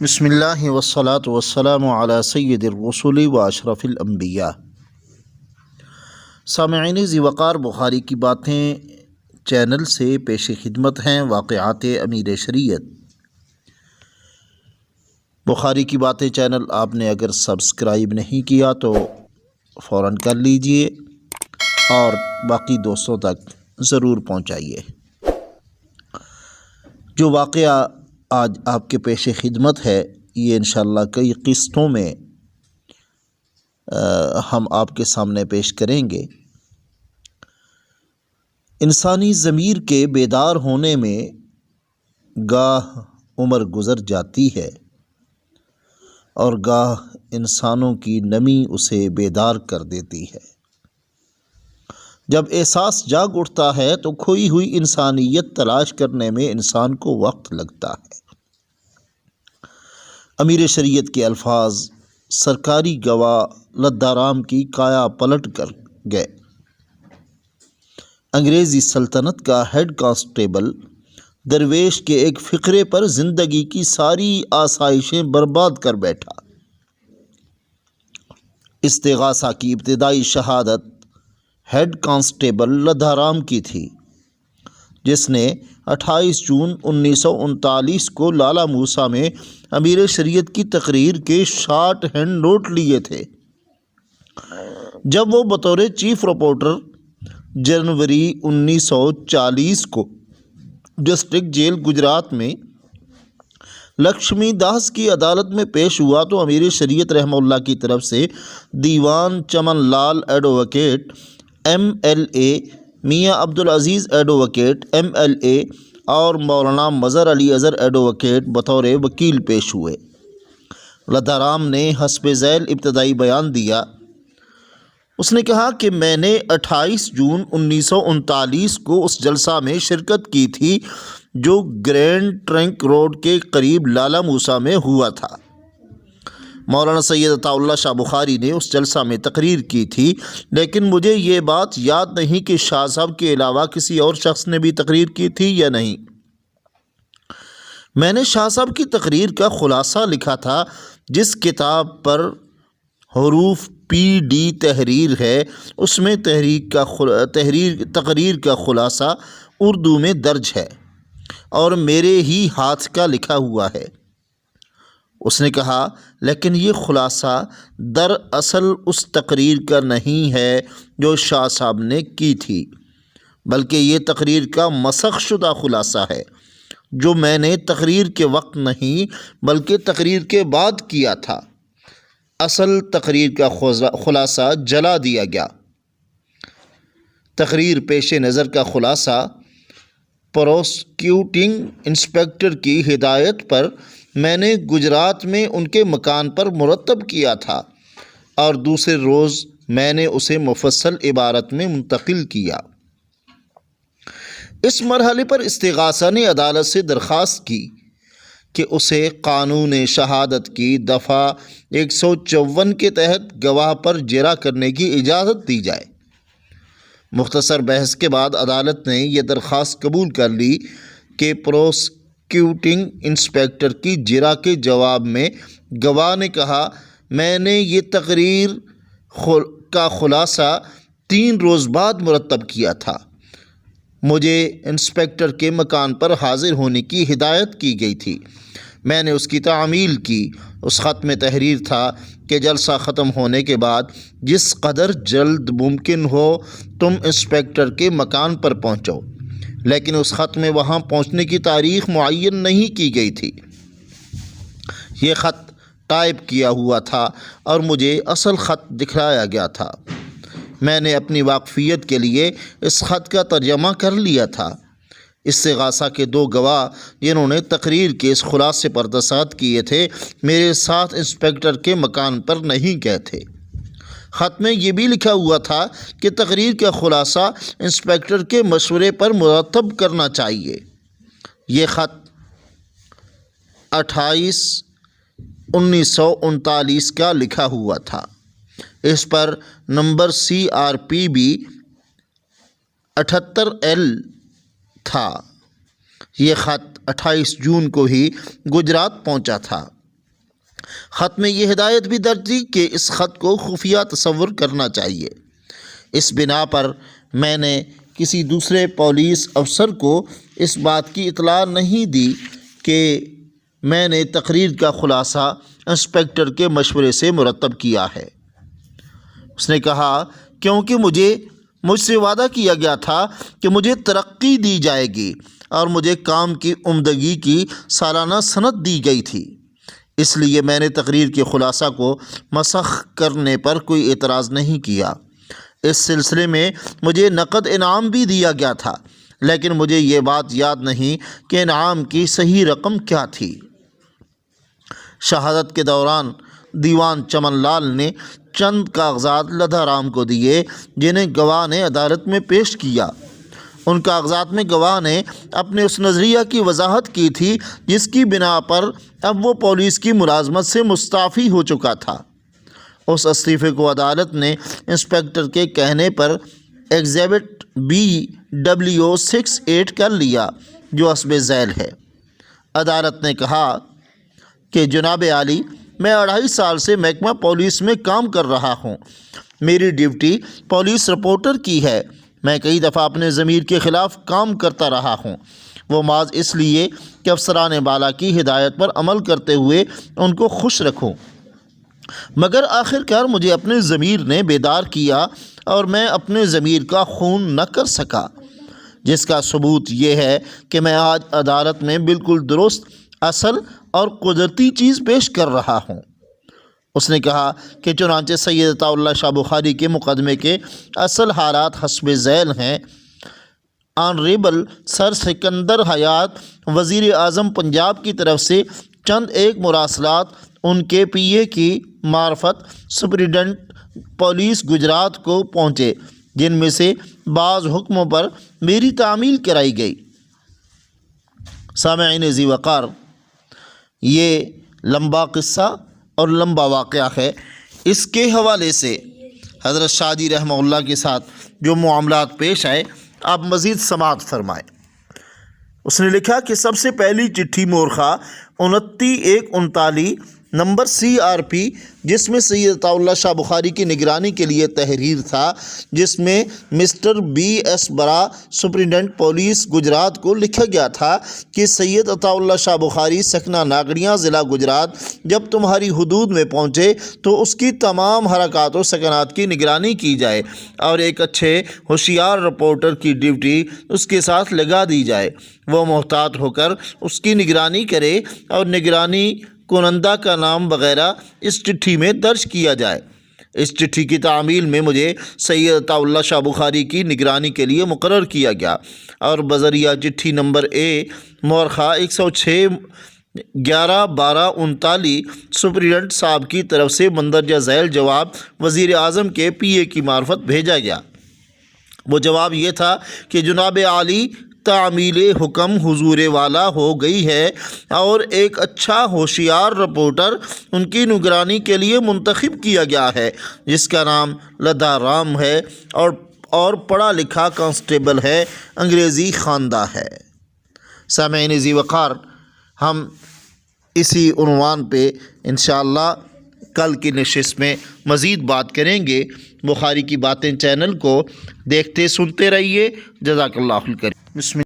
بسم اللہ والصلاة والسلام علی سید الرسول و اشرف الانبیاء۔ سامعین ذی وقار، بخاری کی باتیں چینل سے پیش خدمت ہیں واقعات امیر شریعت۔ بخاری کی باتیں چینل آپ نے اگر سبسکرائب نہیں کیا تو فوراً کر لیجئے اور باقی دوستوں تک ضرور پہنچائیے۔ جو واقعہ آج آپ کے پیش خدمت ہے یہ انشاءاللہ کئی قسطوں میں ہم آپ کے سامنے پیش کریں گے۔ انسانی ضمیر کے بیدار ہونے میں گاہ عمر گزر جاتی ہے اور گاہ انسانوں کی نمی اسے بیدار کر دیتی ہے۔ جب احساس جاگ اٹھتا ہے تو کھوئی ہوئی انسانیت تلاش کرنے میں انسان کو وقت لگتا ہے۔ امیر شریعت کے الفاظ سرکاری گواہ لدارام کی کایا پلٹ کر گئے۔ انگریزی سلطنت کا ہیڈ کانسٹیبل درویش کے ایک فقرے پر زندگی کی ساری آسائشیں برباد کر بیٹھا۔ استغاثہ کی ابتدائی شہادت ہیڈ کانسٹیبل لدارام کی تھی، جس نے 28 جون 1939 کو لالہ موسیٰ میں امیر شریعت کی تقریر کے شارٹ ہینڈ نوٹ لیے تھے۔ جب وہ بطور چیف رپورٹر جنوری 1940 کو ڈسٹرکٹ جیل گجرات میں لکشمی داس کی عدالت میں پیش ہوا تو امیر شریعت رحمہ اللہ کی طرف سے دیوان چمن لال ایڈووکیٹ MLA، میاں عبدالعزیز ایڈووکیٹ MLA اور مولانا مظہر علی اظہر ایڈووکیٹ بطور وکیل پیش ہوئے۔ لدارام نے حسب ذیل ابتدائی بیان دیا۔ اس نے کہا کہ میں نے 28 جون 1939 کو اس جلسہ میں شرکت کی تھی جو گرینڈ ٹرنک روڈ کے قریب لالہ موسیٰ میں ہوا تھا۔ مولانا سید عطا اللہ شاہ بخاری نے اس جلسہ میں تقریر کی تھی، لیکن مجھے یہ بات یاد نہیں کہ شاہ صاحب کے علاوہ کسی اور شخص نے بھی تقریر کی تھی یا نہیں۔ میں نے شاہ صاحب کی تقریر کا خلاصہ لکھا تھا، جس کتاب پر حروف PD تحریر ہے اس میں تقریر کا خلاصہ اردو میں درج ہے اور میرے ہی ہاتھ کا لکھا ہوا ہے۔ اس نے کہا لیکن یہ خلاصہ دراصل اس تقریر کا نہیں ہے جو شاہ صاحب نے کی تھی، بلکہ یہ تقریر کا مسخ شدہ خلاصہ ہے جو میں نے تقریر کے وقت نہیں بلکہ تقریر کے بعد کیا تھا۔ اصل تقریر کا خلاصہ جلا دیا گیا۔ تقریر پیش نظر کا خلاصہ پروسیکیوٹنگ انسپکٹر کی ہدایت پر میں نے گجرات میں ان کے مکان پر مرتب کیا تھا اور دوسرے روز میں نے اسے مفصل عبارت میں منتقل کیا۔ اس مرحلے پر استغاثہ نے عدالت سے درخواست کی کہ اسے قانون شہادت کی دفعہ 154 کے تحت گواہ پر جرح کرنے کی اجازت دی جائے۔ مختصر بحث کے بعد عدالت نے یہ درخواست قبول کر لی کہ پروسیکیوٹنگ انسپکٹر کی جرح کے جواب میں گواہ نے کہا میں نے یہ تقریر کا خلاصہ 3 روز بعد مرتب کیا تھا۔ مجھے انسپکٹر کے مکان پر حاضر ہونے کی ہدایت کی گئی تھی۔ میں نے اس کی تعمیل کی۔ اس خط میں تحریر تھا کہ جلسہ ختم ہونے کے بعد جس قدر جلد ممکن ہو تم انسپکٹر کے مکان پر پہنچو، لیکن اس خط میں وہاں پہنچنے کی تاریخ معین نہیں کی گئی تھی۔ یہ خط ٹائپ کیا ہوا تھا اور مجھے اصل خط دکھلایا گیا تھا۔ میں نے اپنی واقفیت کے لیے اس خط کا ترجمہ کر لیا تھا۔ استغاثہ کے 2 گواہ جنہوں نے تقریر کے اس خلاصے پر دستخط کیے تھے میرے ساتھ انسپکٹر کے مکان پر نہیں گئے تھے۔ خط میں یہ بھی لکھا ہوا تھا کہ تقریر کا خلاصہ انسپکٹر کے مشورے پر مرتب کرنا چاہیے۔ یہ خط 28/1939 کا لکھا ہوا تھا۔ اس پر نمبر CRPB 78L تھا۔ یہ خط 28 جون کو ہی گجرات پہنچا تھا۔ خط میں یہ ہدایت بھی درج تھی کہ اس خط کو خفیہ تصور کرنا چاہیے۔ اس بنا پر میں نے کسی دوسرے پولیس افسر کو اس بات کی اطلاع نہیں دی کہ میں نے تقریر کا خلاصہ انسپکٹر کے مشورے سے مرتب کیا ہے۔ اس نے کہا کیونکہ مجھ سے وعدہ کیا گیا تھا کہ مجھے ترقی دی جائے گی اور مجھے کام کی عمدگی کی سالانہ سند دی گئی تھی، اس لیے میں نے تقریر کے خلاصہ کو مسخ کرنے پر کوئی اعتراض نہیں کیا۔ اس سلسلے میں مجھے نقد انعام بھی دیا گیا تھا، لیکن مجھے یہ بات یاد نہیں کہ انعام کی صحیح رقم کیا تھی۔ شہادت کے دوران دیوان چمن لال نے چند کاغذات لدھا رام کو دیے جنہیں گواہ نے عدالت میں پیش کیا۔ ان کاغذات میں گواہ نے اپنے اس نظریہ کی وضاحت کی تھی جس کی بنا پر اب وہ پولیس کی ملازمت سے مستعفی ہو چکا تھا۔ اس استعفے کو عدالت نے انسپکٹر کے کہنے پر ایگزیبٹ BW68 کر لیا جو حسب ذیل ہے۔ عدالت نے کہا کہ جناب عالی، میں 2.5 سال سے محکمہ پولیس میں کام کر رہا ہوں۔ میری ڈیوٹی پولیس رپورٹر کی ہے۔ میں کئی دفعہ اپنے ضمیر کے خلاف کام کرتا رہا ہوں، وہ محض اس لیے کہ افسران بالا کی ہدایت پر عمل کرتے ہوئے ان کو خوش رکھوں، مگر آخرکار مجھے اپنے ضمیر نے بیدار کیا اور میں اپنے ضمیر کا خون نہ کر سکا، جس کا ثبوت یہ ہے کہ میں آج عدالت میں بالکل درست، اصل اور قدرتی چیز پیش کر رہا ہوں۔ اس نے کہا کہ چنانچہ سید عطاء اللہ شاہ بخاری کے مقدمے کے اصل حالات حسب ذیل ہیں۔ آنریبل سر سکندر حیات وزیر اعظم پنجاب کی طرف سے چند ایک مراسلات ان کے PA کی معرفت سپرنٹنڈنٹ پولیس گجرات کو پہنچے، جن میں سے بعض حکموں پر میری تعمیل کرائی گئی۔ سامعین ذی وقار، یہ لمبا قصہ اور لمبا واقعہ ہے۔ اس کے حوالے سے حضرت شاہ جی رحمہ اللہ کے ساتھ جو معاملات پیش آئے آپ مزید سماعت فرمائیں۔ اس نے لکھا کہ سب سے پہلی چٹھی مورخہ 29/139 نمبر CRP، جس میں سید عطاء اللہ شاہ بخاری کی نگرانی کے لیے تحریر تھا، جس میں مسٹر BS برا سپرنٹنڈنٹ پولیس گجرات کو لکھا گیا تھا کہ سید عطاء اللہ شاہ بخاری سکنہ ناگڑیاں ضلع گجرات جب تمہاری حدود میں پہنچے تو اس کی تمام حرکات و سکنات کی نگرانی کی جائے اور ایک اچھے ہوشیار رپورٹر کی ڈیوٹی اس کے ساتھ لگا دی جائے، وہ محتاط ہو کر اس کی نگرانی کرے اور نگرانی کنندہ کا نام وغیرہ اس چٹھی میں درج کیا جائے۔ اس چٹھی کی تعمیل میں مجھے سید عطاء اللہ شاہ بخاری کی نگرانی کے لیے مقرر کیا گیا اور بذریعہ چٹھی نمبر A مورخہ 106 11/12/39 سپرنٹنڈنٹ صاحب کی طرف سے مندرجہ ذیل جواب وزیر اعظم کے PA کی معرفت بھیجا گیا۔ وہ جواب یہ تھا کہ جناب عالی، تعمیل حکم حضور والا ہو گئی ہے اور ایک اچھا ہوشیار رپورٹر ان کی نگرانی کے لیے منتخب کیا گیا ہے، جس کا نام لدھا رام ہے اور پڑھا لکھا کانسٹیبل ہے، انگریزی خواندہ ہے۔ سامعین ذی وقار، ہم اسی عنوان پہ انشاءاللہ کل کی نشست میں مزید بات کریں گے۔ بخاری کی باتیں چینل کو دیکھتے سنتے رہیے۔ جزاک اللہ خیر۔